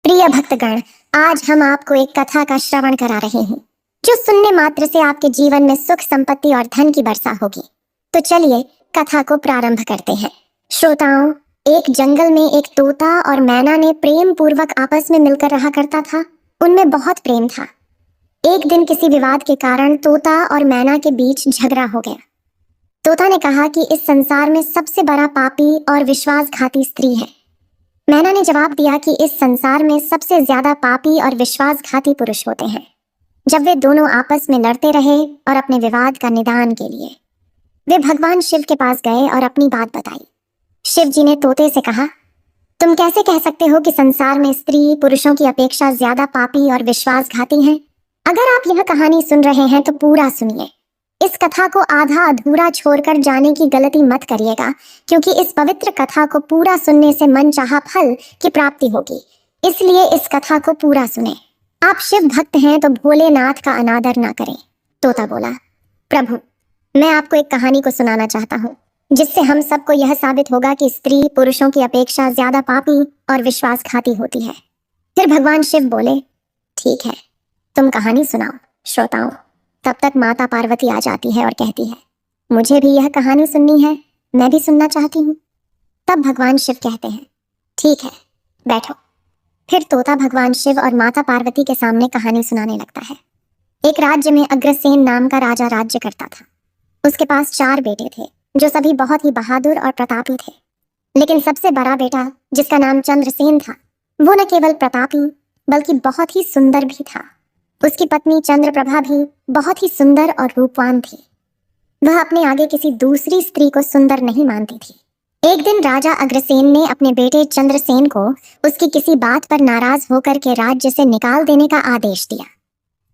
प्रिय भक्तगण, आज हम आपको एक कथा का श्रवण करा रहे हैं जो सुनने मात्र से आपके जीवन में सुख संपत्ति और धन की वर्षा होगी। तो चलिए कथा को प्रारंभ करते हैं। श्रोताओं, एक जंगल में एक तोता और मैना ने प्रेम पूर्वक आपस में मिलकर रहा करता था। उनमें बहुत प्रेम था। एक दिन किसी विवाद के कारण तोता और मैना के बीच झगड़ा हो गया। तोता ने कहा कि इस संसार में सबसे बड़ा पापी और विश्वासघाती स्त्री है। मैना ने जवाब दिया कि इस संसार में सबसे ज्यादा पापी और विश्वासघाती पुरुष होते हैं। जब वे दोनों आपस में लड़ते रहे और अपने विवाद का निदान के लिए वे भगवान शिव के पास गए और अपनी बात बताई। शिव जी ने तोते से कहा, तुम कैसे कह सकते हो कि संसार में स्त्री पुरुषों की अपेक्षा ज्यादा पापी और विश्वासघाती हैं? अगर आप यह कहानी सुन रहे हैं तो पूरा सुनिए। इस कथा को आधा अधूरा छोड़कर जाने की गलती मत करिएगा, क्योंकि इस पवित्र कथा को पूरा सुनने से मनचाहा फल की प्राप्ति होगी। इसलिए इस कथा को पूरा सुने। आप शिव भक्त हैं तो भोलेनाथ का अनादर ना करें। तोता बोला, प्रभु, मैं आपको एक कहानी को सुनाना चाहता हूँ जिससे हम सबको यह साबित होगा कि स्त्री पुरुषों की अपेक्षा ज्यादा पापी और विश्वासघाती होती है। फिर भगवान शिव बोले, ठीक है, तुम कहानी सुनाओ। श्रोताओं, तब तक माता पार्वती आ जाती है और कहती है, मुझे भी यह कहानी सुननी है, मैं भी सुनना चाहती हूँ। तब भगवान शिव कहते हैं, ठीक है, बैठो। फिर तोता भगवान शिव और माता पार्वती के सामने कहानी सुनाने लगता है। एक राज्य में अग्रसेन नाम का राजा राज्य करता था। उसके पास 4 बेटे थे जो सभी बहुत ही बहादुर और प्रतापी थे। लेकिन सबसे बड़ा बेटा, जिसका नाम चंद्रसेन था, वो न केवल प्रतापी बल्कि बहुत ही सुंदर भी था। उसकी पत्नी चंद्रप्रभा भी बहुत ही सुंदर और रूपवान थी। वह अपने आगे किसी दूसरी स्त्री को सुंदर नहीं मानती थी। एक दिन राजा अग्रसेन ने अपने बेटे चंद्रसेन को उसकी किसी बात पर नाराज होकर के राज्य से निकाल देने का आदेश दिया।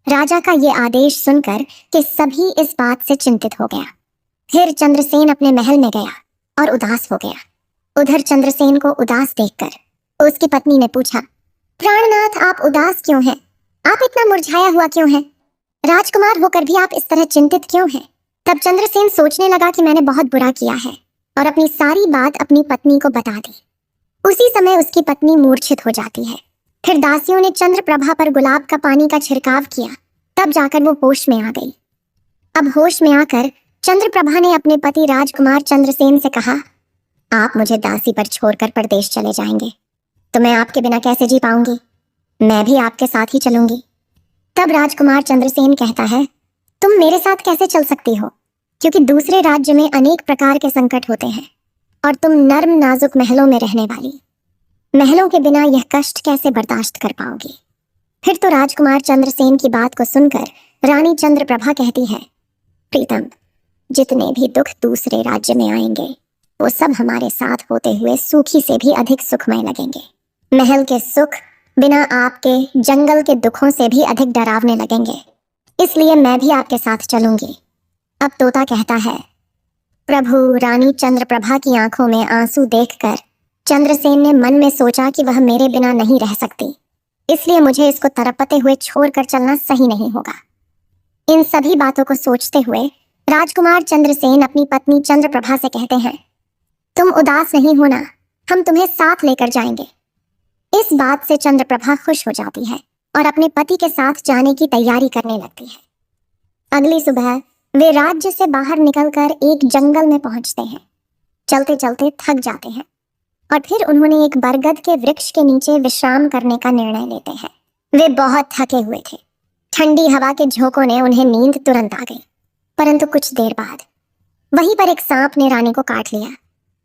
राजा का ये आदेश सुनकर कि सभी इस बात से चिंतित हो गया। फिर चंद्रसेन अपने महल में गया और उदास हो गया। उधर चंद्रसेन को उदास देखकर उसकी पत्नी ने पूछा, प्राणनाथ, आप उदास क्यों हैं? आप इतना मुरझाया हुआ क्यों हैं? राजकुमार होकर भी आप इस तरह चिंतित क्यों हैं? तब चंद्रसेन सोचने लगा कि मैंने बहुत बुरा किया है और अपनी सारी बात अपनी पत्नी को बता दी। उसी समय उसकी पत्नी मूर्छित हो जाती है। फिर दासियों ने चंद्रप्रभा पर गुलाब का पानी का छिड़काव किया। तब जाकर वो होश में आ गई। अब होश में आकर चंद्रप्रभा ने अपने पति राजकुमार चंद्रसेन से कहा, आप मुझे दासी पर छोड़कर परदेश चले जाएंगे तो मैं आपके बिना कैसे जी पाऊंगी? मैं भी आपके साथ ही चलूंगी। तब राजकुमार चंद्रसेन कहता है, तुम मेरे साथ कैसे चल सकती हो? क्योंकि दूसरे राज्य में अनेक प्रकार के संकट होते हैं और तुम नर्म नाजुक महलों में रहने वाली, महलों के बिना यह कष्ट कैसे बर्दाश्त कर पाओगी? फिर तो राजकुमार चंद्रसेन की बात को सुनकर रानी चंद्रप्रभा कहती है, प्रीतम, जितने भी दुख दूसरे राज्य में आएंगे वो सब हमारे साथ होते हुए सूखी से भी अधिक सुखमय लगेंगे। महल के सुख बिना आपके जंगल के दुखों से भी अधिक डरावने लगेंगे। इसलिए मैं भी आपके साथ चलूंगी। अब तोता कहता है, प्रभु, रानी चंद्रप्रभा की आंखों में आंसू देखकर चंद्रसेन ने मन में सोचा कि वह मेरे बिना नहीं रह सकती, इसलिए मुझे इसको तड़पते हुए छोड़कर चलना सही नहीं होगा। इन सभी बातों को सोचते हुए राजकुमार चंद्रसेन अपनी पत्नी चंद्रप्रभा से कहते हैं, तुम उदास नहीं होना, हम तुम्हें साथ लेकर जाएंगे। इस बात से चंद्रप्रभा खुश हो जाती है और अपने पति के साथ जाने की तैयारी करने लगती है। अगली सुबह वे राज्य से बाहर निकलकर एक जंगल में पहुंचते हैं। चलते चलते थक जाते हैं और फिर उन्होंने एक बरगद के वृक्ष के नीचे विश्राम करने का निर्णय लेते हैं। वे बहुत थके हुए थे। ठंडी हवा के झोंकों ने उन्हें नींद तुरंत आ गई। परंतु कुछ देर बाद वहीं पर एक सांप ने रानी को काट लिया।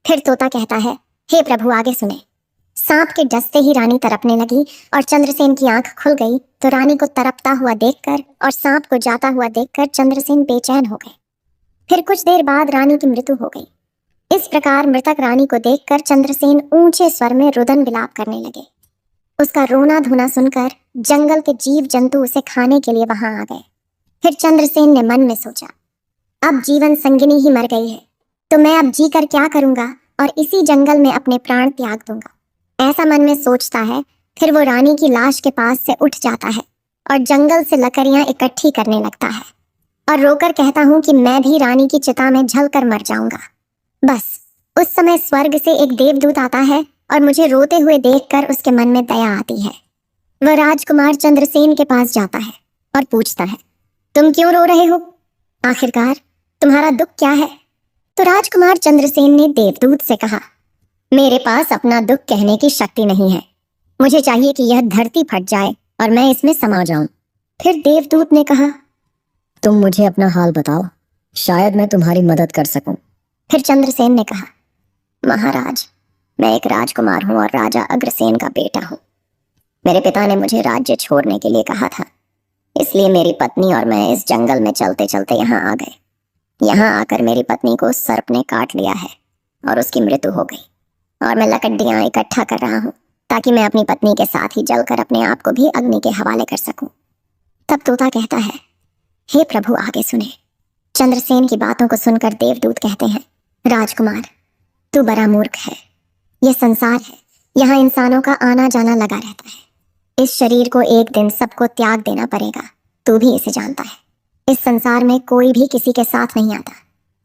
फिर तोता कहता है, हे प्रभु, आगे सुने। सांप के डसते ही रानी तड़पने लगी और चंद्रसेन की आंख खुल गई तो रानी को तड़पता हुआ देखकर और सांप को जाता हुआ देखकर चंद्रसेन बेचैन हो गए। फिर कुछ देर बाद रानी की मृत्यु हो गई। इस प्रकार मृतक रानी को देखकर चंद्रसेन ऊंचे स्वर में रुदन विलाप करने लगे। उसका रोना धोना सुनकर जंगल के जीव जंतु उसे खाने के लिए वहां आ गए। फिर चंद्रसेन ने मन में सोचा, अब जीवन संगिनी ही मर गई है तो मैं अब जी कर क्या करूंगा और इसी जंगल में अपने प्राण त्याग दूंगा। ऐसा मन में सोचता है। फिर वो रानी की लाश के पास से उठ जाता है और जंगल से लकड़ियां इकट्ठी करने लगता है और रोकर कहता हूं कि मैं भी रानी की चिता में जलकर मर जाऊंगा। बस उस समय स्वर्ग से एक देवदूत आता है और मुझे रोते हुए देखकर उसके मन में दया आती है वह राजकुमार चंद्रसेन के पास जाता है और पूछता है, तुम क्यों रो रहे हो? आखिरकार तुम्हारा दुख क्या है? तो राजकुमार चंद्रसेन ने देवदूत से कहा, मेरे पास अपना दुख कहने की शक्ति नहीं है। मुझे चाहिए कि यह धरती फट जाए और मैं इसमें समा जाऊं। फिर देवदूत ने कहा, तुम मुझे अपना हाल बताओ, शायद मैं तुम्हारी मदद कर सकूं। फिर चंद्रसेन ने कहा, महाराज, मैं एक राजकुमार हूं और राजा अग्रसेन का बेटा हूं। मेरे पिता ने मुझे राज्य छोड़ने के लिए कहा था, इसलिए मेरी पत्नी और मैं इस जंगल में चलते चलते यहाँ आ गए। यहाँ आकर मेरी पत्नी को सर्प ने काट लिया है और उसकी मृत्यु हो गई, और मैं लकड़ियां इकट्ठा कर रहा हूँ ताकि मैं अपनी पत्नी के साथ ही जलकर अपने आप को भी अग्नि के हवाले कर सकूं। तब तोता कहता है, हे प्रभु, आगे सुने। चंद्रसेन की बातों को सुनकर देवदूत कहते हैं, राजकुमार, तू बड़ा मूर्ख है। यह संसार है, यहाँ इंसानों का आना जाना लगा रहता है। इस शरीर को एक दिन सबको त्याग देना पड़ेगा, तू भी इसे जानता है। इस संसार में कोई भी किसी के साथ नहीं आता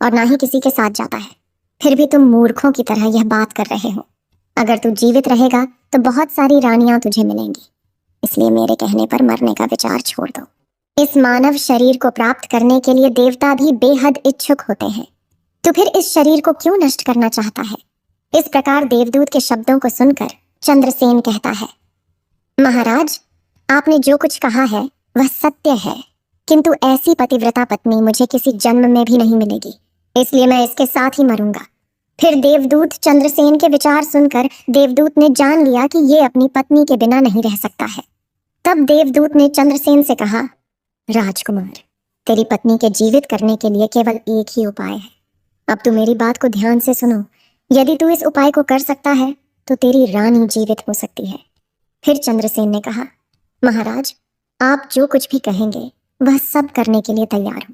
और ना ही किसी के साथ जाता है, फिर भी तुम मूर्खों की तरह यह बात कर रहे हो। अगर तू जीवित रहेगा तो बहुत सारी रानियां तुझे मिलेंगी, इसलिए मेरे कहने पर मरने का विचार छोड़ दो। इस मानव शरीर को प्राप्त करने के लिए देवता भी बेहद इच्छुक होते हैं, तो फिर इस शरीर को क्यों नष्ट करना चाहता है? इस प्रकार देवदूत के शब्दों को सुनकर चंद्रसेन कहता है, महाराज, आपने जो कुछ कहा है वह सत्य है, किंतु ऐसी पतिव्रता पत्नी मुझे किसी जन्म में भी नहीं मिलेगी, इसलिए मैं इसके साथ ही मरूंगा। फिर देवदूत चंद्रसेन के विचार सुनकर देवदूत ने जान लिया कि ये अपनी पत्नी के बिना नहीं रह सकता है। तब देवदूत ने चंद्रसेन से कहा, राजकुमार, तेरी पत्नी के जीवित करने के लिए केवल एक ही उपाय है। अब तू मेरी बात को ध्यान से सुनो। यदि तू इस उपाय को कर सकता है तो तेरी रानी जीवित हो सकती है। फिर चंद्रसेन ने कहा, महाराज, आप जो कुछ भी कहेंगे वह सब करने के लिए तैयार हूं,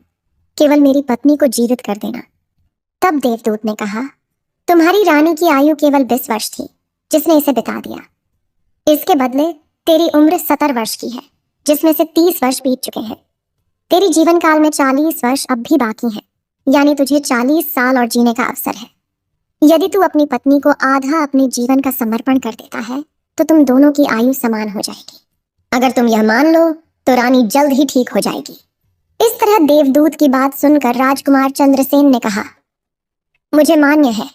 केवल मेरी पत्नी को जीवित कर देना। तब देवदूत ने कहा, तुम्हारी रानी की आयु केवल 20 वर्ष थी, जिसने इसे बिता दिया। इसके बदले तेरी उम्र 70 वर्ष की है, जिसमें से 30 वर्ष बीत चुके हैं। तेरी जीवन काल में 40 वर्ष अब भी बाकी हैं, यानी तुझे 40 साल और जीने का अवसर है। यदि तू अपनी पत्नी को आधा अपने जीवन का समर्पण कर देता है तो तुम दोनों की आयु समान हो जाएगी। अगर तुम यह मान लो तो रानी जल्द ही ठीक हो जाएगी। इस तरह देवदूत की बात सुनकर राजकुमार चंद्रसेन ने कहा, मुझे मान्य है।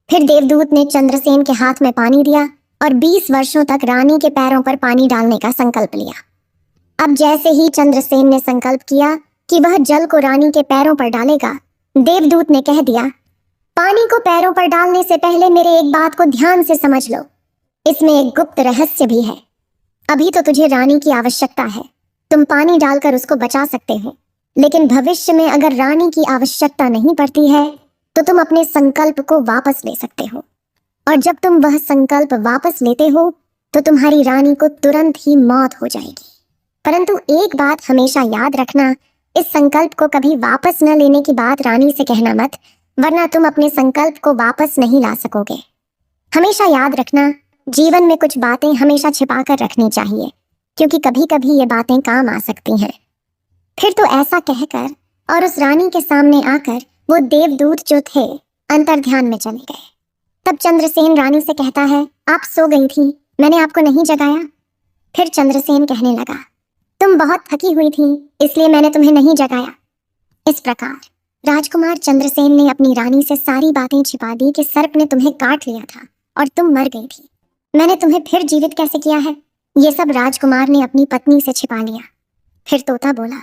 फिर देवदूत ने चंद्रसेन के हाथ में पानी दिया और 20 वर्षों तक रानी के पैरों पर पानी डालने का संकल्प लिया। अब जैसे ही चंद्रसेन ने संकल्प किया कि वह जल को रानी के पैरों पर डालेगा, देवदूत ने कह दिया, पानी को पैरों पर डालने से पहले मेरे एक बात को ध्यान से समझ लो। इसमें एक गुप्त रहस्य भी है। अभी तो तुझे रानी की आवश्यकता है, तुम पानी डालकर उसको बचा सकते हो, लेकिन भविष्य में अगर रानी की आवश्यकता नहीं पड़ती है तो तुम अपने संकल्प को वापस ले सकते हो, और जब तुम वह संकल्प वापस लेते हो तो तुम्हारी रानी को तुरंत ही मौत हो जाएगी। परंतु एक बात हमेशा याद रखना, इस संकल्प को कभी वापस न लेने की बात रानी से कहना मत, वरना तुम अपने संकल्प को वापस नहीं ला सकोगे। हमेशा याद रखना, जीवन में कुछ बातें हमेशा छिपा कर रखनी चाहिए, क्योंकि कभी कभी ये बातें काम आ सकती हैं। फिर तो ऐसा कहकर और उस रानी के सामने आकर वो देवदूत जो थे अंतर्ध्यान में चले गए। तब चंद्रसेन रानी से कहता है, आप सो गई थी, मैंने आपको नहीं जगाया? फिर चंद्रसेन कहने लगा, तुम बहुत थकी हुई थी, इसलिए मैंने तुम्हें नहीं जगाया। इस प्रकार राजकुमार चंद्रसेन ने अपनी रानी से सारी बातें छिपा दी कि सर्प ने तुम्हें काट लिया था और तुम मर गई थी। मैंने तुम्हें फिर जीवित कैसे किया है, ये सब राजकुमार ने अपनी पत्नी से छिपा लिया। फिर तोता बोला,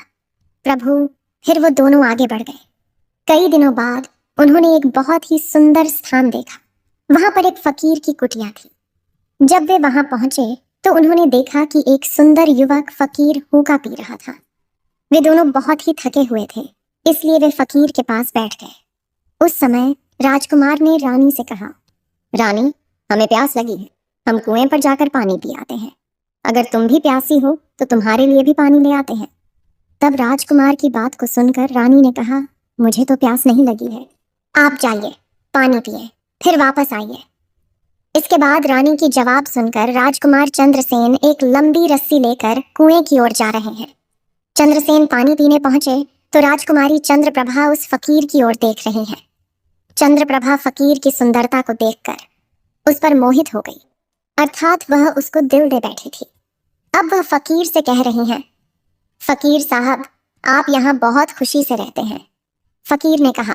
प्रभु। फिर वो दोनों आगे बढ़ गए। कई दिनों बाद उन्होंने एक बहुत ही सुंदर स्थान देखा। वहां पर एक फकीर की कुटिया थी। जब वे वहां पहुंचे तो उन्होंने देखा कि एक सुंदर युवक फकीर हुक्का पी रहा था। वे दोनों बहुत ही थके हुए थे, इसलिए वे फकीर के पास बैठ गए। उस समय राजकुमार ने रानी से कहा, रानी, हमें प्यास लगी है, हम कुएं पर जाकर पानी पी आते हैं। अगर तुम भी प्यासी हो तो तुम्हारे लिए भी पानी ले आते हैं। तब राजकुमार की बात को सुनकर रानी ने कहा, मुझे तो प्यास नहीं लगी है, आप जाइए, पानी पिए, फिर वापस आइए। इसके बाद रानी की जवाब सुनकर राजकुमार चंद्रसेन एक लंबी रस्सी लेकर कुएं की ओर जा रहे हैं। चंद्रसेन पानी पीने पहुंचे तो राजकुमारी चंद्रप्रभा उस फकीर की ओर देख रही है। चंद्रप्रभा फकीर की सुंदरता को देखकर उस पर मोहित हो गई, अर्थात वह उसको दिल दे बैठी थी। अब वह फकीर से कह रही हैं, फकीर साहब, आप यहाँ बहुत खुशी से रहते हैं। फकीर ने कहा,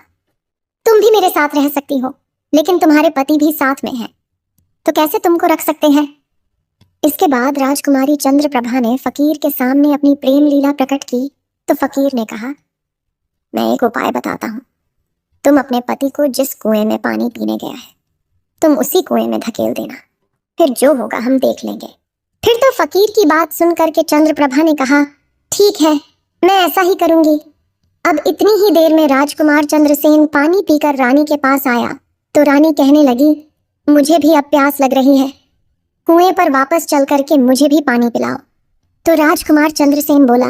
तुम भी मेरे साथ रह सकती हो, लेकिन तुम्हारे पति भी साथ में हैं, तो कैसे तुमको रख सकते हैं? इसके बाद राजकुमारी चंद्रप्रभा ने फकीर के सामने अपनी प्रेम लीला प्रकट की तो फकीर ने कहा, मैं एक उपाय बताता हूँ। तुम अपने पति को जिस कुएं में पानी पीने गया है, तुम उसी कुएं में धकेल देना, फिर जो होगा हम देख लेंगे। फिर तो फकीर की बात सुनकर के चंद्रप्रभा ने कहा, ठीक है, मैं ऐसा ही करूंगी। अब इतनी ही देर में राजकुमार चंद्रसेन पानी पीकर रानी के पास आया तो रानी कहने लगी, मुझे भी अब प्यास लग रही है, कुएं पर वापस चल करके मुझे भी पानी पिलाओ। तो राजकुमार चंद्रसेन बोला,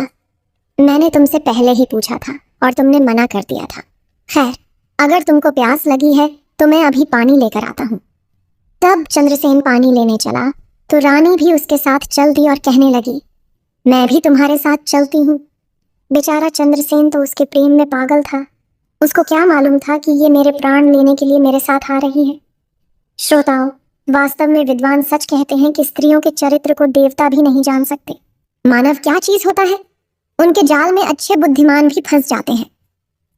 मैंने तुमसे पहले ही पूछा था और तुमने मना कर दिया था। खैर, अगर तुमको प्यास लगी है तो मैं अभी पानी लेकर आता हूँ। तब चंद्रसेन पानी लेने चला तो रानी भी उसके साथ चल दी और कहने लगी, मैं भी तुम्हारे साथ चलती हूँ। बेचारा चंद्रसेन तो उसके प्रेम में पागल था। उसको क्या मालूम था कि ये मेरे प्राण लेने के लिए मेरे साथ आ रही है। श्रोताओं, वास्तव में विद्वान सच कहते हैं कि स्त्रियों के चरित्र को देवता भी नहीं जान सकते। मानव क्या चीज होता है, उनके जाल में अच्छे बुद्धिमान भी फंस जाते हैं।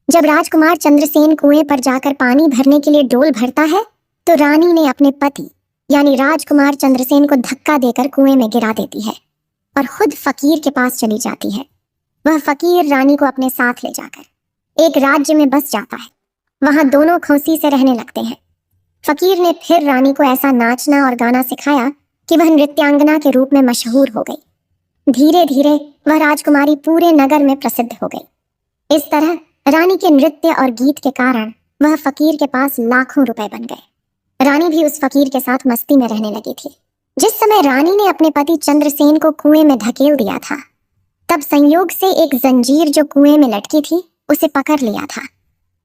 जब राजकुमार चंद्रसेन कुएं पर जाकर पानी भरने के लिए डोल भरता है तो रानी ने अपने पति यानी राजकुमार चंद्रसेन को धक्का देकर कुएं में गिरा देती है और खुद फकीर के पास चली जाती है। वह फकीर रानी को अपने साथ ले जाकर एक राज्य में बस जाता है। वहां दोनों खुशी से रहने लगते हैं। फकीर ने फिर रानी को ऐसा नाचना और गाना सिखाया कि वह नृत्यांगना के रूप में मशहूर हो गई। धीरे धीरे वह राजकुमारी पूरे नगर में प्रसिद्ध हो गई। इस तरह रानी के नृत्य और गीत के कारण वह फकीर के पास लाखों रुपए बन गए। रानी भी उस फकीर के साथ मस्ती में रहने लगी थी। जिस समय रानी ने अपने पति चंद्रसेन को कुएं में धकेल दिया था, तब संयोग से एक जंजीर जो कुएं में लटकी थी उसे पकड़ लिया था।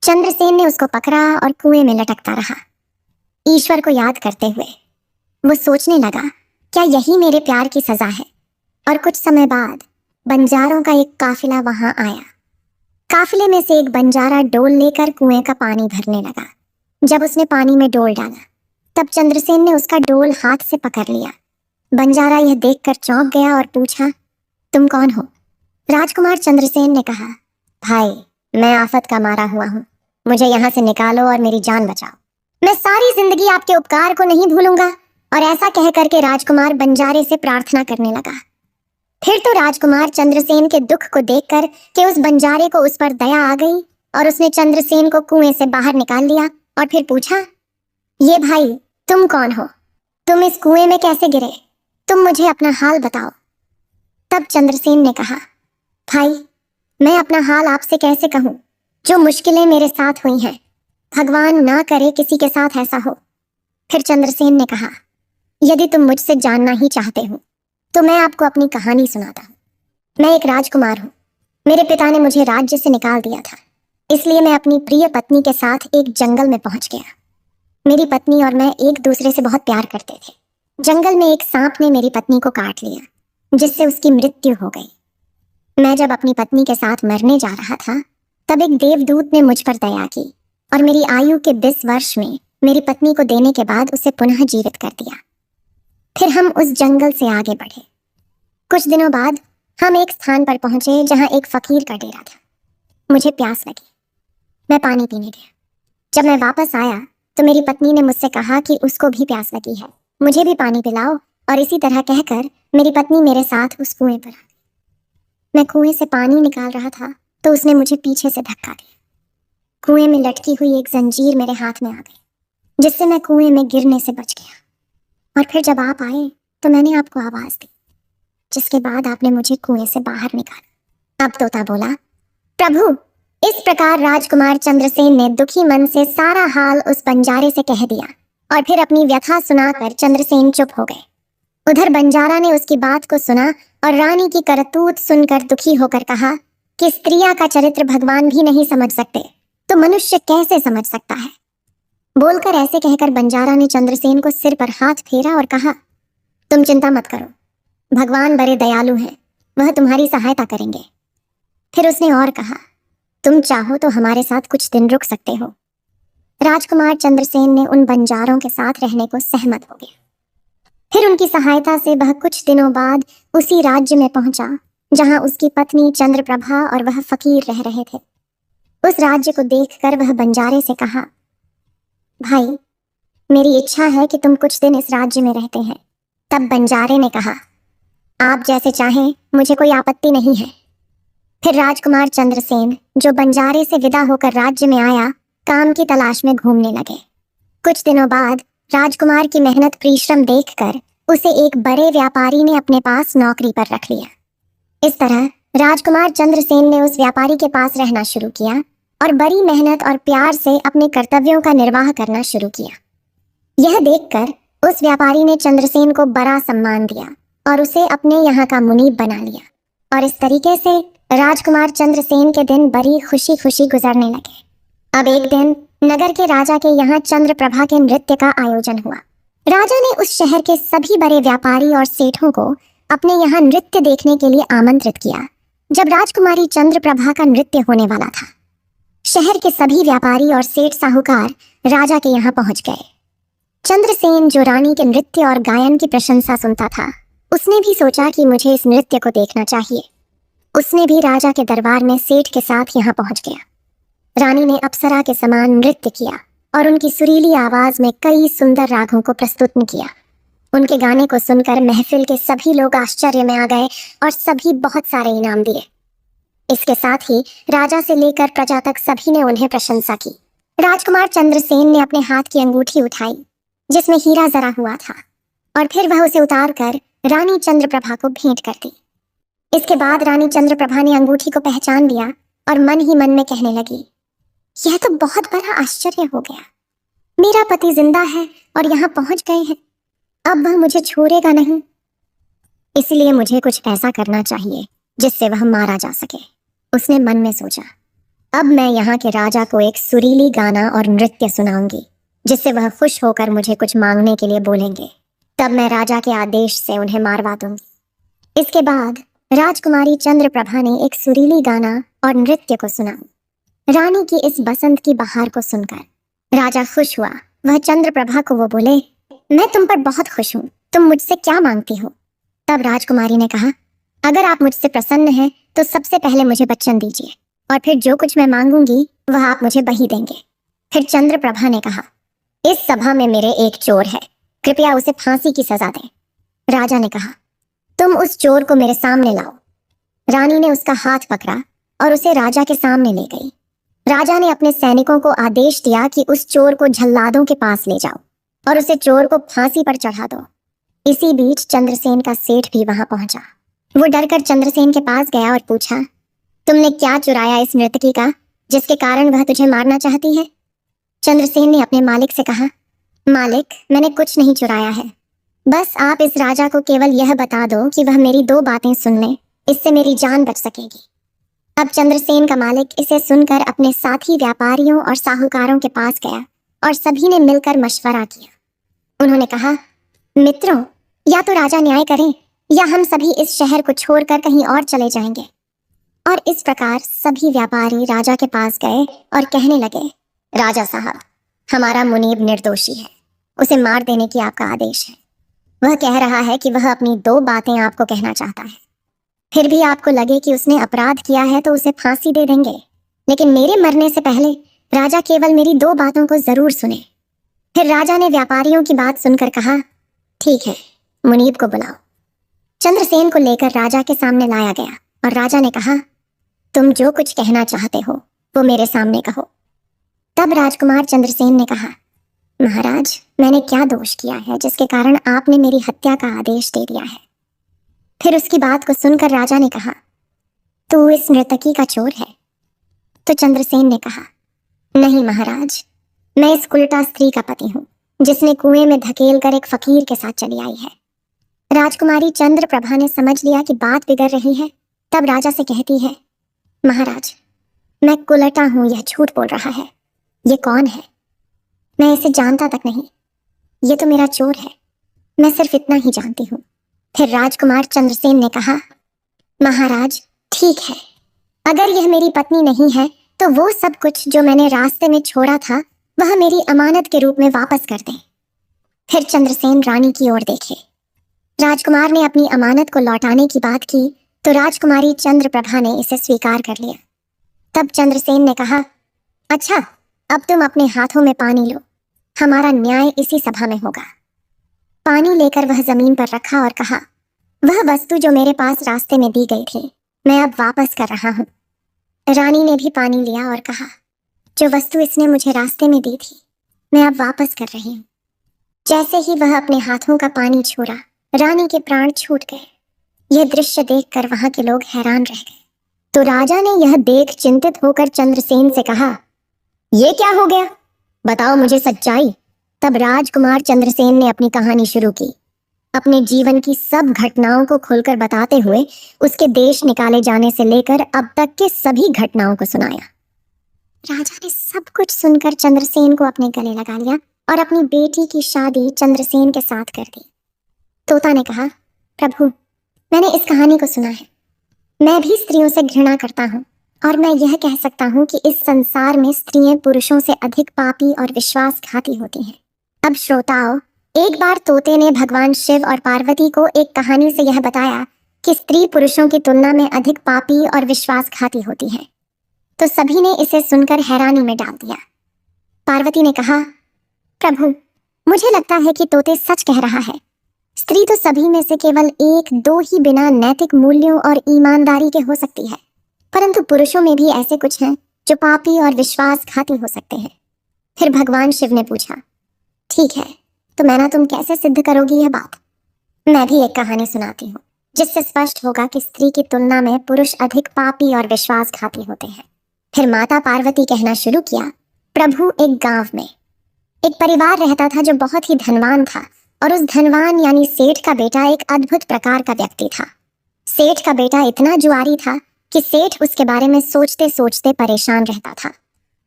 चंद्रसेन ने उसको पकड़ा और कुएं में लटकता रहा। ईश्वर को याद करते हुए वो सोचने लगा, क्या यही मेरे प्यार की सजा है? और कुछ समय बाद बंजारों का एक काफिला वहां आया। काफिले में से एक बंजारा डोल लेकर कुएं का पानी भरने लगा। जब उसने पानी में डोल डाला तब चंद्रसेन ने उसका डोल हाथ से पकड़ लिया। बंजारा यह देखकर चौंक गया और पूछा, तुम कौन हो? राजकुमार चंद्रसेन ने कहा, भाई, मैं आफत का मारा हुआ हूँ, मुझे यहाँ से निकालो और मेरी जान बचाओ। मैं सारी जिंदगी आपके उपकार को नहीं भूलूंगा। और ऐसा कह करके राजकुमार बंजारे से प्रार्थना करने लगा। फिर तो राजकुमार चंद्रसेन के दुख को देखकर कि उस बंजारे को उस पर दया आ गई और उसने चंद्रसेन को कुएं से बाहर निकाल लिया और फिर पूछा, ये भाई, तुम कौन हो? तुम इस कुएं में कैसे गिरे? तुम मुझे अपना हाल बताओ। तब चंद्रसेन ने कहा, भाई, मैं अपना हाल आपसे कैसे कहूं? जो मुश्किलें मेरे साथ हुई हैं, भगवान ना करे किसी के साथ ऐसा हो। फिर चंद्रसेन ने कहा, यदि तुम मुझसे जानना ही चाहते हो तो मैं आपको अपनी कहानी सुनाता हूँ। मैं एक राजकुमार हूँ। मेरे पिता ने मुझे राज्य से निकाल दिया था, इसलिए मैं अपनी प्रिय पत्नी के साथ एक जंगल में पहुंच गया। मेरी पत्नी और मैं एक दूसरे से बहुत प्यार करते थे। जंगल में एक सांप ने मेरी पत्नी को काट लिया, जिससे उसकी मृत्यु हो गई। मैं जब अपनी पत्नी के साथ मरने जा रहा था, तब एक देवदूत ने मुझ पर दया की और मेरी आयु के 20 वर्ष में मेरी पत्नी को देने के बाद उसे पुनः जीवित कर दिया। फिर हम उस जंगल से आगे बढ़े। कुछ दिनों बाद हम एक स्थान पर पहुंचे जहां एक फकीर का डेरा था। मुझे प्यास लगी, मैं पानी पीने गया। जब मैं वापस आया तो मेरी पत्नी ने मुझसे कहा कि उसको भी प्यास लगी है, मुझे भी पानी पिलाओ। और इसी तरह कहकर मेरी पत्नी मेरे साथ उस कुएं पर आ गई। मैं कुएं से पानी निकाल रहा था तो उसने मुझे पीछे से धक्का दिया। कुएं में लटकी हुई एक जंजीर मेरे हाथ में आ गई, जिससे मैं कुएं में गिरने से बच गया। और फिर जब आप आए तो मैंने आपको आवाज दी, जिसके बाद आपने मुझे कुएं से बाहर निकाला। अब तोता बोला, प्रभु, इस प्रकार राजकुमार चंद्रसेन ने दुखी मन से सारा हाल उस बंजारे से कह दिया और फिर अपनी व्यथा सुनाकर चंद्रसेन चुप हो गए। उधर बंजारा ने उसकी बात को सुना और रानी की करतूत सुनकर दुखी होकर कहा कि स्त्रियां का चरित्र भगवान भी नहीं समझ सकते तो मनुष्य कैसे समझ सकता है। बोलकर ऐसे कहकर बंजारा ने चंद्रसेन को सिर पर हाथ फेरा और कहा, तुम चिंता मत करो, भगवान बड़े दयालु हैं, वह तुम्हारी सहायता करेंगे। फिर उसने और कहा, तुम चाहो तो हमारे साथ कुछ दिन रुक सकते हो। राजकुमार चंद्रसेन ने उन बंजारों के साथ रहने को सहमत हो गया। फिर उनकी सहायता से वह कुछ दिनों बाद उसी राज्य में पहुंचा जहां उसकी पत्नी चंद्रप्रभा और वह फकीर रह रहे थे। उस राज्य को देखकर वह बंजारे से कहा, भाई, मेरी इच्छा है कि तुम कुछ दिन इस राज्य में रहते हैं। तब बंजारे ने कहा, आप जैसे चाहें, मुझे कोई आपत्ति नहीं है। फिर राजकुमार चंद्रसेन, जो बंजारे से विदा होकर राज्य में आया, काम की तलाश में घूमने लगे। कुछ दिनों बाद राजकुमार की मेहनत परिश्रम देखकर उसे एक बड़े व्यापारी ने अपने पास नौकरी पर रख लिया। इस तरह राजकुमार चंद्रसेन ने उस व्यापारी के पास रहना शुरू किया और बड़ी मेहनत और प्यार से अपने कर्तव्यों का निर्वाह करना शुरू किया। यह देखकर उस व्यापारी ने चंद्रसेन को बड़ा सम्मान दिया और उसे अपने यहाँ का मुनीब बना लिया। और इस तरीके से राजकुमार चंद्रसेन के दिन बड़ी खुशी खुशी गुजरने लगे। अब एक दिन नगर के राजा के यहाँ चंद्रप्रभा के नृत्य का आयोजन हुआ। राजा ने उस शहर के सभी बड़े व्यापारी और सेठों को अपने यहाँ नृत्य देखने के लिए आमंत्रित किया। जब राजकुमारी चंद्रप्रभा का नृत्य होने वाला था, शहर के सभी व्यापारी और सेठ साहूकार राजा के यहाँ पहुंच गए। चंद्रसेन, जो रानी के नृत्य और गायन की प्रशंसा सुनता था, उसने भी सोचा कि मुझे इस नृत्य को देखना चाहिए। उसने भी राजा के दरबार में सेठ के साथ यहाँ पहुंच गया। रानी ने अप्सरा के समान नृत्य किया और उनकी सुरीली आवाज में कई सुंदर रागों को प्रस्तुत किया। उनके गाने को सुनकर महफिल के सभी लोग आश्चर्य में आ गए और सभी बहुत सारे इनाम दिए। इसके साथ ही राजा से लेकर प्रजा तक सभी ने उन्हें प्रशंसा की। राजकुमार चंद्रसेन ने अपने हाथ की अंगूठी उठाई जिसमें हीरा जरा हुआ था और फिर वह उसे उतारकर रानी चंद्रप्रभा को भेंट कर दी। इसके बाद रानी चंद्रप्रभा ने अंगूठी को पहचान लिया और मन ही मन में कहने लगी, यह तो बहुत बड़ा आश्चर्य हो गया। मेरा पति जिंदा है और यहाँ पहुंच गए हैं। अब वह मुझे छोड़ेगा नहीं, इसलिए मुझे कुछ ऐसा करना चाहिए जिससे वह मारा जा सके। उसने मन में सोचा, अब मैं यहाँ के राजा को एक सुरीली गाना और नृत्य सुनाऊंगी जिससे वह खुश होकर मुझे कुछ मांगने के लिए बोलेंगे। तब मैं राजा के आदेश से उन्हें मारवा दूंगी। इसके बाद राजकुमारी चंद्रप्रभा ने एक सुरीली गाना और नृत्य को सुना। रानी की इस बसंत की बहार को सुनकर राजा खुश हुआ। वह चंद्रप्रभा को वो बोले, मैं तुम पर बहुत खुश हूँ, तुम मुझसे क्या मांगती हो? तब राजकुमारी ने कहा, अगर आप मुझसे प्रसन्न हैं तो सबसे पहले मुझे वचन दीजिए और फिर जो कुछ मैं मांगूंगी वह आप मुझे वही देंगे। फिर चंद्रप्रभा ने कहा, इस सभा में मेरे एक चोर है, कृपया उसे फांसी की सजा दें। राजा ने कहा, तुम उस चोर को मेरे सामने लाओ। रानी ने उसका हाथ पकड़ा और उसे राजा के सामने ले गई। राजा ने अपने सैनिकों को आदेश दिया कि उस चोर को जल्लादों के पास ले जाओ और उसे चोर को फांसी पर चढ़ा दो। इसी बीच चंद्रसेन का सेठ भी वहां पहुंचा। वो डरकर चंद्रसेन के पास गया और पूछा, तुमने क्या चुराया इस नर्तकी का जिसके कारण वह तुझे मारना चाहती है? चंद्रसेन ने अपने मालिक से कहा, मालिक, मैंने कुछ नहीं चुराया है। बस आप इस राजा को केवल यह बता दो कि वह मेरी 2 बातें सुन ले, इससे मेरी जान बच सकेगी। अब चंद्रसेन का मालिक इसे सुनकर अपने साथी व्यापारियों और साहूकारों के पास गया और सभी ने मिलकर मशवरा किया। उन्होंने कहा, मित्रों, या तो राजा न्याय करें या हम सभी इस शहर को छोड़कर कहीं और चले जाएंगे। और इस प्रकार सभी व्यापारी राजा के पास गए और कहने लगे, राजा साहब, हमारा मुनीब निर्दोषी है, उसे मार देने की आपका आदेश है। वह कह रहा है कि वह अपनी 2 बातें आपको कहना चाहता है। फिर भी आपको लगे कि उसने अपराध किया है तो उसे फांसी दे देंगे, लेकिन मेरे मरने से पहले राजा केवल मेरी 2 बातों को जरूर सुने। फिर राजा ने व्यापारियों की बात सुनकर कहा, ठीक है, मुनीब को बुलाओ। चंद्रसेन को लेकर राजा के सामने लाया गया और राजा ने कहा, तुम जो कुछ कहना चाहते हो वो मेरे सामने कहो। तब राजकुमार चंद्रसेन ने कहा, महाराज, मैंने क्या दोष किया है जिसके कारण आपने मेरी हत्या का आदेश दे दिया है? फिर उसकी बात को सुनकर राजा ने कहा, तू इस नर्तकी का चोर है? तो चंद्रसेन ने कहा, नहीं महाराज, मैं इस उल्टा स्त्री का पति हूँ जिसने कुएं में धकेल कर एक फकीर के साथ चली आई है। राजकुमारी चंद्रप्रभा ने समझ लिया कि बात बिगड़ रही है। तब राजा से कहती है, महाराज, मैं कुलटा हूँ, यह झूठ बोल रहा है। ये कौन है? मैं इसे जानता तक नहीं। ये तो मेरा चोर है, मैं सिर्फ इतना ही जानती हूँ। फिर राजकुमार चंद्रसेन ने कहा, महाराज, ठीक है, अगर यह मेरी पत्नी नहीं है तो वो सब कुछ जो मैंने रास्ते में छोड़ा था वह मेरी अमानत के रूप में वापस कर दें। फिर चंद्रसेन रानी की ओर देखे राजकुमार ने अपनी अमानत को लौटाने की बात की तो राजकुमारी चंद्रप्रभा ने इसे स्वीकार कर लिया। तब चंद्रसेन ने कहा, अच्छा, अब तुम अपने हाथों में पानी लो, हमारा न्याय इसी सभा में होगा। पानी लेकर वह जमीन पर रखा और कहा, वह वस्तु जो मेरे पास रास्ते में दी गई थी, मैं अब वापस कर रहा हूँ। रानी ने भी पानी लिया और कहा, जो वस्तु इसने मुझे रास्ते में दी थी, मैं अब वापस कर रही हूँ। जैसे ही वह अपने हाथों का पानी छोड़ा, रानी के प्राण छूट गए। यह दृश्य देखकर वहां के लोग हैरान रह गए। तो राजा ने यह देख चिंतित होकर चंद्रसेन से कहा, यह क्या हो गया? बताओ मुझे सच्चाई। तब राजकुमार चंद्रसेन ने अपनी कहानी शुरू की, अपने जीवन की सब घटनाओं को खुलकर बताते हुए उसके देश निकाले जाने से लेकर अब तक के सभी घटनाओं को सुनाया। राजा ने सब कुछ सुनकर चंद्रसेन को अपने गले लगा लिया और अपनी बेटी की शादी चंद्रसेन के साथ कर दी। तोता ने कहा, प्रभु, मैंने इस कहानी को सुना है। मैं भी स्त्रियों से घृणा करता हूँ और मैं यह कह सकता हूँ कि इस संसार में स्त्रियां पुरुषों से अधिक पापी और विश्वासघाती होती हैं। अब श्रोताओं, एक बार तोते ने भगवान शिव और पार्वती को एक कहानी से यह बताया कि स्त्री पुरुषों की तुलना में अधिक पापी और विश्वासघाती होती है। तो सभी ने इसे सुनकर हैरानी में डाल दिया। पार्वती ने कहा, प्रभु, मुझे लगता है कि तोते सच कह रहा है। स्त्री तो सभी में से केवल एक दो ही बिना नैतिक मूल्यों और ईमानदारी के हो सकती है, परंतु पुरुषों में भी ऐसे कुछ हैं जो पापी और विश्वासघाती हो सकते हैं। फिर भगवान शिव ने पूछा, ठीक है, तो मैना तुम कैसे सिद्ध करोगी यह बात? मैं भी एक कहानी सुनाती हूँ जिससे स्पष्ट होगा कि स्त्री की तुलना में पुरुष अधिक पापी और विश्वासघाती होते हैं। फिर माता पार्वती कहना शुरू किया, प्रभु, एक गांव में एक परिवार रहता था जो बहुत ही धनवान था, और उस धनवान यानी सेठ का बेटा एक अद्भुत प्रकार का व्यक्ति था। सेठ का बेटा इतना जुआरी था कि सेठ उसके बारे में सोचते सोचते परेशान रहता था।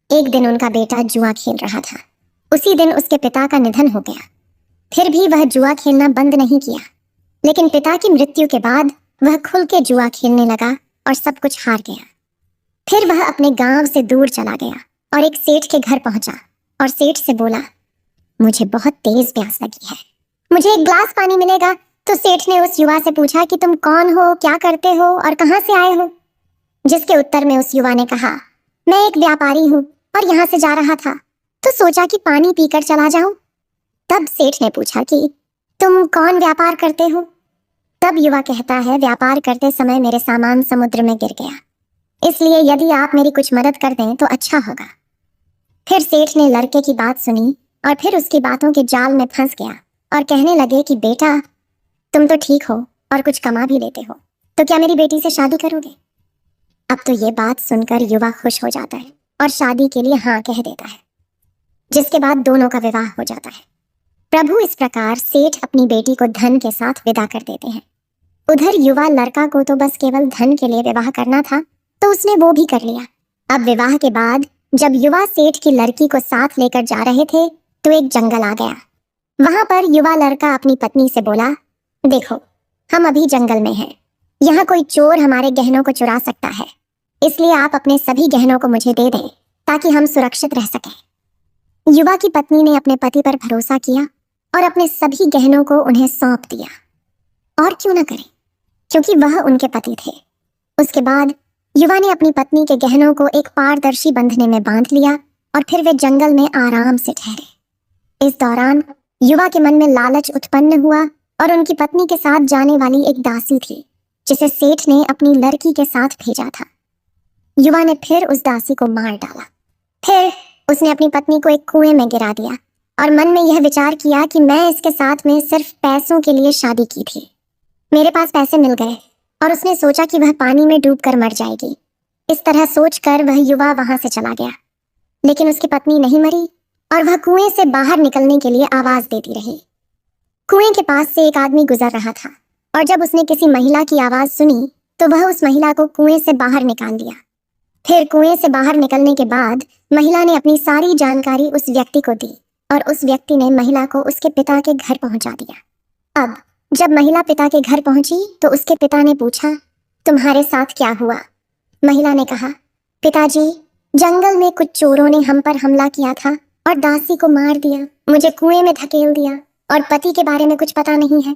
एक दिन उनका बेटा जुआ खेल रहा था। उसी दिन उसके पिता का निधन हो गया। फिर भी वह जुआ खेलना बंद नहीं किया, लेकिन पिता की मृत्यु के बाद वह खुल के जुआ खेलने लगा और सब कुछ हार गया। फिर वह अपने गांव से दूर चला गया और एक सेठ के घर पहुंचा और सेठ से बोला, मुझे बहुत तेज प्यास लगी है, मुझे एक ग्लास पानी मिलेगा? तो सेठ ने उस युवा से पूछा कि तुम कौन हो, क्या करते हो और कहां से आए हो? जिसके उत्तर में उस युवा ने कहा, मैं एक व्यापारी हूँ और यहाँ से जा रहा था, तो सोचा कि पानी पीकर चला जाऊं। तब सेठ ने पूछा कि तुम कौन व्यापार करते हो? तब युवा कहता है, व्यापार करते समय मेरे सामान समुद्र में गिर गया, इसलिए यदि आप मेरी कुछ मदद कर दें तो अच्छा होगा। फिर सेठ ने लड़के की बात सुनी और फिर उसकी बातों के जाल में फंस गया और कहने लगे कि बेटा, तुम तो ठीक हो और कुछ कमा भी लेते हो, तो क्या मेरी बेटी से शादी करोगे? अब तो ये बात सुनकर युवा खुश हो जाता है और शादी के लिए हाँ कह देता है, जिसके बाद दोनों का विवाह हो जाता है। प्रभु, इस प्रकार सेठ अपनी बेटी को धन के साथ विदा कर देते हैं। उधर युवा लड़का को तो बस केवल धन के लिए विवाह करना था, तो उसने वो भी कर लिया। अब विवाह के बाद जब युवा सेठ की लड़की को साथ लेकर जा रहे थे तो एक जंगल आ गया। वहां पर युवा लड़का अपनी पत्नी से बोला, देखो, हम अभी जंगल में हैं, यहाँ कोई चोर हमारे गहनों को चुरा सकता है, इसलिए आप अपने सभी गहनों को मुझे दे दें ताकि हम सुरक्षित रह सकें। युवा की पत्नी ने अपने पति पर भरोसा किया और अपने सभी गहनों को उन्हें सौंप दिया। और क्यों न करें, क्योंकि वह उनके पति थे। उसके बाद युवा ने अपनी पत्नी के गहनों को एक पारदर्शी बंधने में बांध लिया और फिर वे जंगल में आराम से ठहरे। इस दौरान युवा के मन में लालच उत्पन्न हुआ और उनकी पत्नी के साथ जाने वाली एक दासी थी जिसे सेठ ने अपनी लड़की के साथ भेजा था। युवा ने फिर उस दासी को मार डाला। फिर उसने अपनी पत्नी को एक कुएं में गिरा दिया और मन में यह विचार किया कि मैं इसके साथ में सिर्फ पैसों के लिए शादी की थी, मेरे पास पैसे मिल गए और उसने सोचा कि वह पानी में डूबकर मर जाएगी। इस तरह सोचकर वह युवा वहां से चला गया, लेकिन उसकी पत्नी नहीं मरी और वह कुएं से बाहर निकलने के लिए आवाज देती रही। कुएं के पास से एक आदमी गुजर रहा था और जब उसने किसी महिला की आवाज सुनी तो वह उस महिला को कुएं से बाहर निकाल दिया। फिर कुएं से बाहर निकलने के बाद महिला ने अपनी सारी जानकारी उस व्यक्ति को दी और उस व्यक्ति ने महिला को उसके पिता के घर पहुंचा दिया। अब जब महिला पिता के घर पहुंची तो उसके पिता ने पूछा, तुम्हारे साथ क्या हुआ? महिला ने कहा, पिताजी, जंगल में कुछ चोरों ने हम पर हमला किया था और दासी को मार दिया, मुझे कुएं में धकेल दिया और पति के बारे में कुछ पता नहीं है।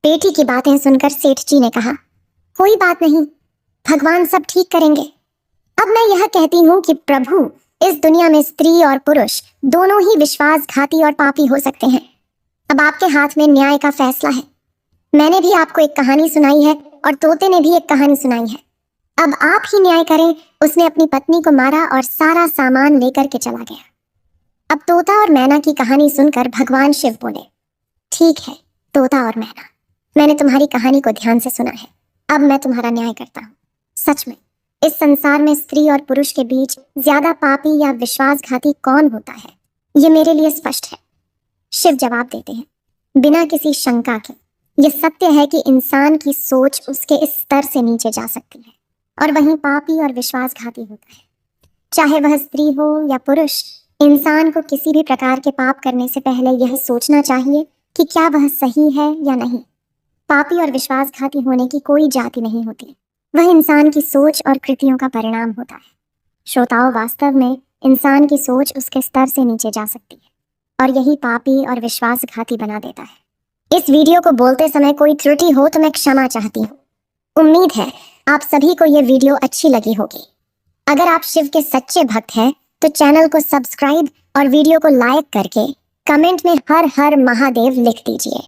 बेटी की बातें सुनकर सेठ जी ने कहा, कोई बात नहीं, भगवान सब ठीक करेंगे। अब मैं यह कहती हूँ कि प्रभु, इस दुनिया में स्त्री और पुरुष दोनों ही विश्वासघाती और पापी हो सकते हैं। अब आपके हाथ में न्याय का फैसला है। मैंने भी आपको एक कहानी सुनाई है और तोते ने भी एक कहानी सुनाई है। अब आप ही न्याय करें। उसने अपनी पत्नी को मारा और सारा सामान लेकर के चला गया। अब तोता और मैना की कहानी सुनकर भगवान शिव बोले, ठीक है तोता और मैना, मैंने तुम्हारी कहानी को ध्यान से सुना है। अब मैं तुम्हारा न्याय करता हूँ। सच में इस संसार में स्त्री और पुरुष के बीच ज्यादा पापी या विश्वासघाती कौन होता है, ये मेरे लिए स्पष्ट है। शिव जवाब देते हैं, बिना किसी शंका के यह सत्य है कि इंसान की सोच उसके इस स्तर से नीचे जा सकती है और वहीं पापी और विश्वासघाती होता है। चाहे वह स्त्री हो या पुरुष, इंसान को किसी भी प्रकार के पाप करने से पहले यह सोचना चाहिए कि क्या वह सही है या नहीं। पापी और विश्वासघाती होने की कोई जाति नहीं होती, वह इंसान की सोच और कृतियों का परिणाम होता है। श्रोताओं, वास्तव में इंसान की सोच उसके स्तर से नीचे जा सकती है और यही पापी और विश्वासघाती बना देता है। इस वीडियो को बोलते समय कोई त्रुटि हो तो मैं क्षमा चाहती हूँ। उम्मीद है आप सभी को यह वीडियो अच्छी लगी होगी। अगर आप शिव के सच्चे भक्त हैं तो चैनल को सब्सक्राइब और वीडियो को लाइक करके कमेंट में हर हर महादेव लिख दीजिए।